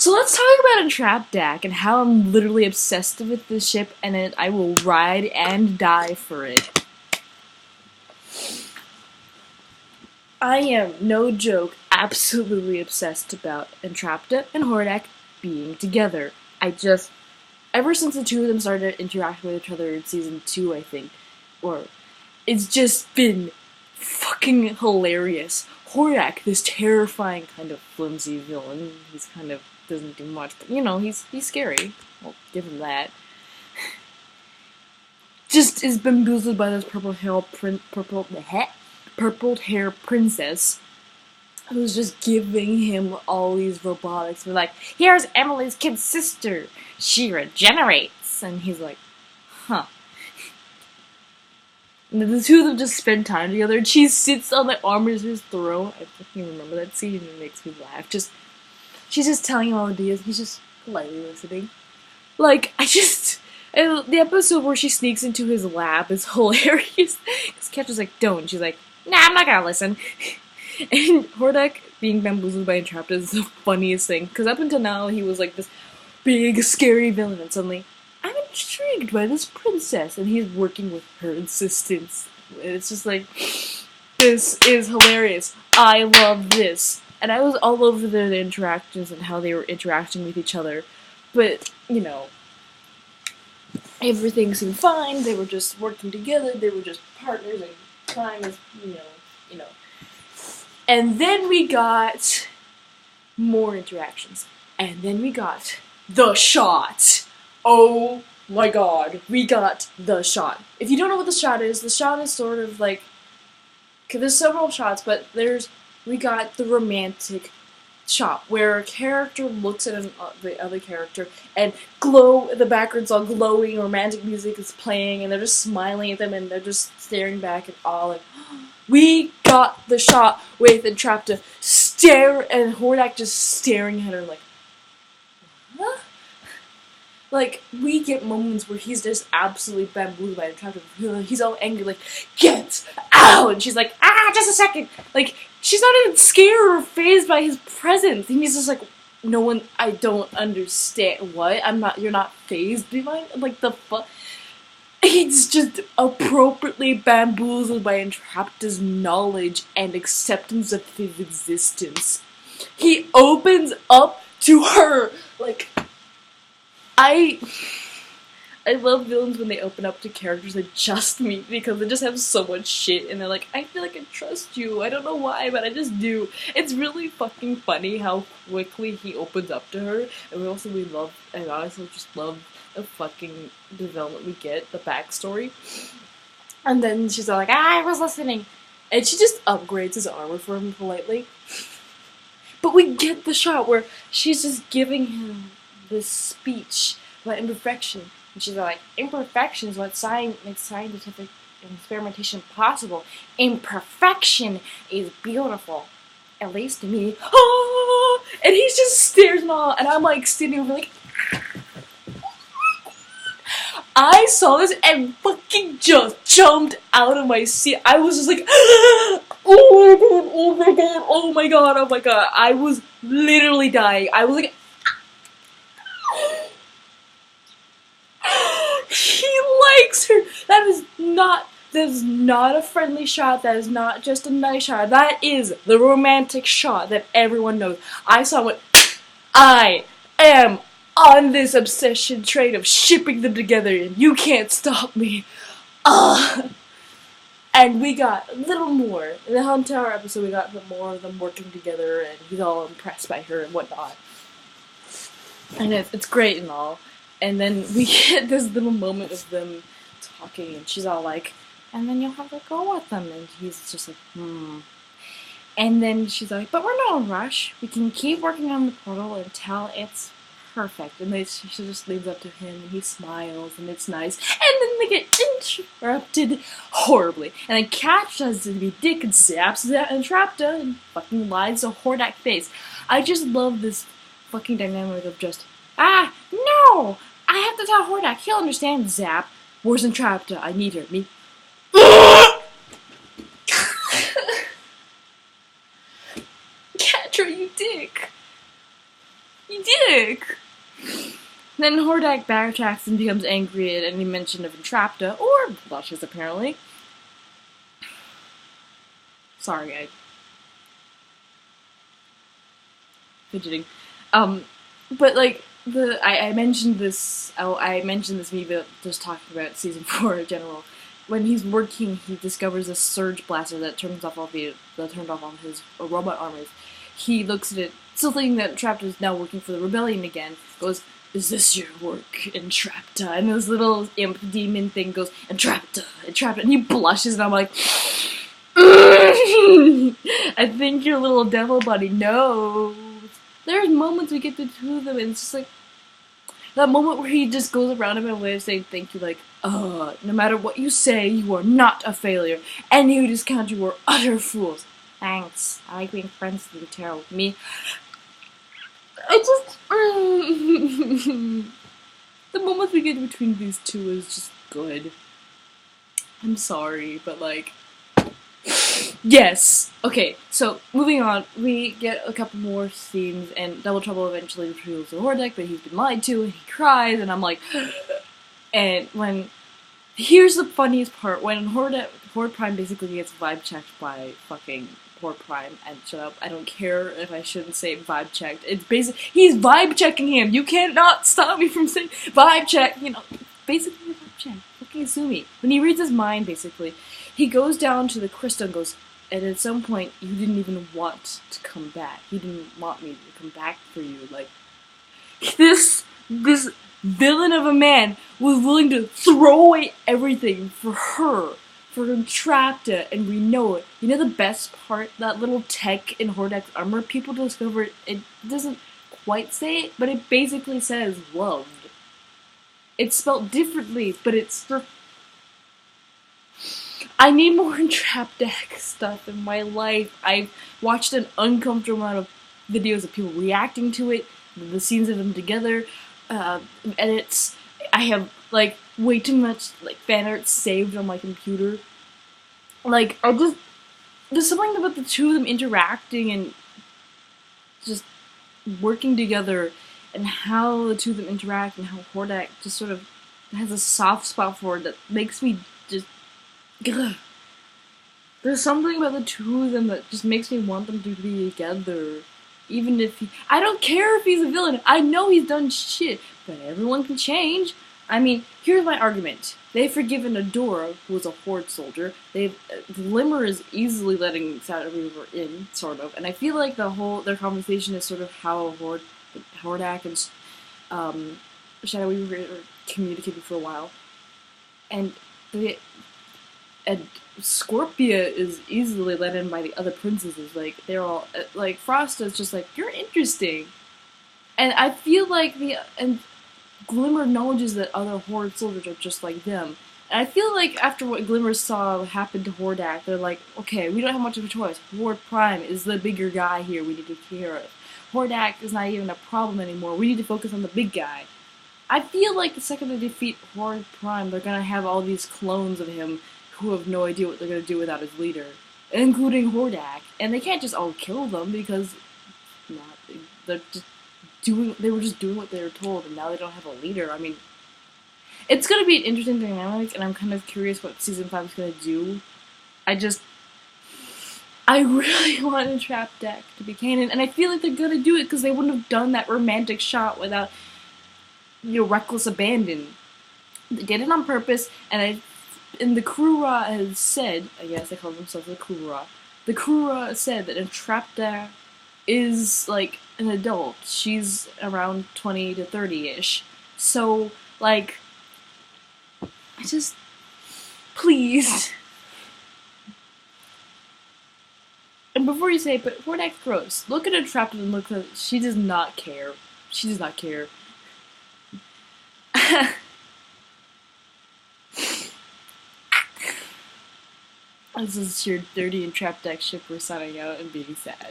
So let's talk about Entrapdak and how I'm literally obsessed with this ship and I will ride and die for it. I am, no joke, absolutely obsessed about Entrapda and Hordak being together. Ever since the two of them started interacting with each other in season 2, I think, or it's just been fucking hilarious. Hordak, this terrifying kind of flimsy villain, he's kind of doesn't do much, but he's scary. I'll give him that. Just is bamboozled by this purple hair princess who's just giving him all these robotics. We're like, here's Emily's kid sister. She regenerates, and he's like, huh. And the two of them just spend time together, and she sits on the arm of his throne. I fucking remember that scene, and it makes me laugh. She's just telling him all the ideas, and he's just politely listening. Like, the episode where she sneaks into his lab is hilarious. Because Ketcha's like, don't. She's like, nah, I'm not gonna listen. And Hordak being bamboozled by Entrapda is the funniest thing. Because up until now, he was like this big, scary villain, and suddenly, I'm intrigued by this princess, and he's working with her insistence. It's just like, this is hilarious. I love this. And I was all over their interactions and how they were interacting with each other. But, everything seemed fine. They were just working together. They were just partners and crime is, And then we got more interactions. And then we got the shot. Oh my god. We got the shot. If you don't know what the shot is sort of like, cause there's several shots, but we got the romantic shot where a character looks at the other character and the background's all glowing, romantic music is playing, and they're just smiling at them and they're just staring back at all. And we got the shot with Entrapda and Hordak just staring at her like, huh? Like, we get moments where he's just absolutely bamboozled by Entrapda. He's all angry, like, get out! And she's like, just a second! Like, she's not even scared or fazed by his presence. And he's just like, I don't understand. What? You're not fazed by mine? Like, the fuck? He's just appropriately bamboozled by Entrapda's knowledge and acceptance of his existence. He opens up to her, like, I love villains when they open up to characters they just meet because they just have so much shit and they're like, I feel like I trust you. I don't know why, but I just do. It's really fucking funny how quickly he opens up to her, and I also just love the fucking development we get, the backstory. And then she's all like, I was listening. And she just upgrades his armor for him politely. But we get the shot where she's just giving him this speech about imperfection. And she's like, imperfection is what makes scientific experimentation possible. Imperfection is beautiful. At least to me. Oh! And he just stares in awe, and I'm like sitting over like, I saw this and fucking just jumped out of my seat. I was just like, oh my god, oh my god, oh my god, oh my god. I was literally dying. I was like, he likes her. That is not a friendly shot. That is not just a nice shot. That is the romantic shot that everyone knows. I saw what I am on this obsession train of shipping them together, and you can't stop me. And we got a little more. In the entire episode, we got more of them working together, and he's all impressed by her and whatnot. And it's great and all. And then we get this little moment of them talking, and she's all like, and then you'll have to go with them. And he's just like, And then she's like, but we're not in a rush. We can keep working on the portal until it's perfect. And she just leads up to him, and he smiles, and it's nice. And then they get interrupted horribly. And then Cat tries to be dick and zaps Entrapda and fucking lies to Hordak face. I just love this fucking dynamic of just, no! I have to tell Hordak. He'll understand, Zap. Where's Entrapda? I need her. Me. Catra, you dick. You dick! Then Hordak backtracks and becomes angry at any mention of Entrapda, or blushes apparently. Sorry, I... fidgeting. But like, I mentioned this, I mentioned this maybe just talking about season 4 in general. When he's working, he discovers a surge blaster that turns off all his robot armors. He looks at it, still thinking that Entrapta is now working for the rebellion again, goes, "Is this your work, Entrapta?" And this little imp demon thing goes, "Entrapta, Entrapta," and he blushes, and I'm like, I think your little devil buddy knows. There's moments we get the two of them, and it's just like, that moment where he just goes around him in a way of saying thank you, like, no matter what you say, you are not a failure. Any who discount you are utter fools. Thanks. I like being friends with you, Tara, with me. I just... the moments we get between these two is just good. I'm sorry, but like... Yes! Okay, so, moving on, we get a couple more scenes, and Double Trouble eventually reveals the Hordak, but he's been lied to, and he cries, and I'm like... And when... Here's the funniest part, when Horde Prime basically gets vibe checked by fucking Horde Prime, and shut up, I don't care if I shouldn't say vibe checked, it's basically... He's vibe checking him! You cannot stop me from saying vibe check! You know, basically vibe check. Fucking sue me. When he reads his mind, basically, he goes down to the crystal and goes, and at some point, you didn't even want to come back. You didn't want me to come back for you. Like, this villain of a man was willing to throw away everything for her, for Entrapda, and we know it. You know the best part? That little tech in Hordak's armor, people discover it doesn't quite say it, but it basically says loved. It's spelled differently, but it's for... I need more Entrapdak stuff in my life. I've watched an uncomfortable amount of videos of people reacting to it, the scenes of them together, edits. I have, like, way too much, like, fan art saved on my computer. Like, there's something about the two of them interacting and just working together, and how the two of them interact, and how Hordak just sort of has a soft spot for it that makes me just... Ugh. There's something about the two of them that just makes me want them to be together. Even if he... I don't care if he's a villain. I know he's done shit. But everyone can change. I mean, here's my argument. They've forgiven Adora, who was a Horde soldier. Glimmer is easily letting Shadow Weaver in, sort of. And I feel like their conversation is sort of how Hordak and Shadow Weaver communicated for a while. And Scorpia is easily let in by the other princesses. Like, they're all... Like, Frosta's just like, you're interesting. And I feel like and Glimmer acknowledges that other Horde soldiers are just like them. And I feel like after what Glimmer saw happen to Hordak, they're like, okay, we don't have much of a choice. Horde Prime is the bigger guy here we need to take care of. Hordak is not even a problem anymore. We need to focus on the big guy. I feel like the second they defeat Horde Prime, they're gonna have all these clones of him who have no idea what they're going to do without his leader, including Hordak. And they can't just all kill them because they were just doing what they were told, and now they don't have a leader. I mean, it's going to be an interesting dynamic, and I'm kind of curious what Season 5 is going to do. I really want Entrapdak to be canon, and I feel like they're going to do it because they wouldn't have done that romantic shot without, reckless abandon. They did it on purpose, and the Krura has said, I guess they call themselves the Krura. The Krura said that Entrapdak is, like, an adult. She's around 20 to 30-ish. So, like, please. And before you say, but Hordak's gross, look at Entrapdak and look at, she does not care. She does not care. This is your dirty Entrapdak shipper signing out and being sad.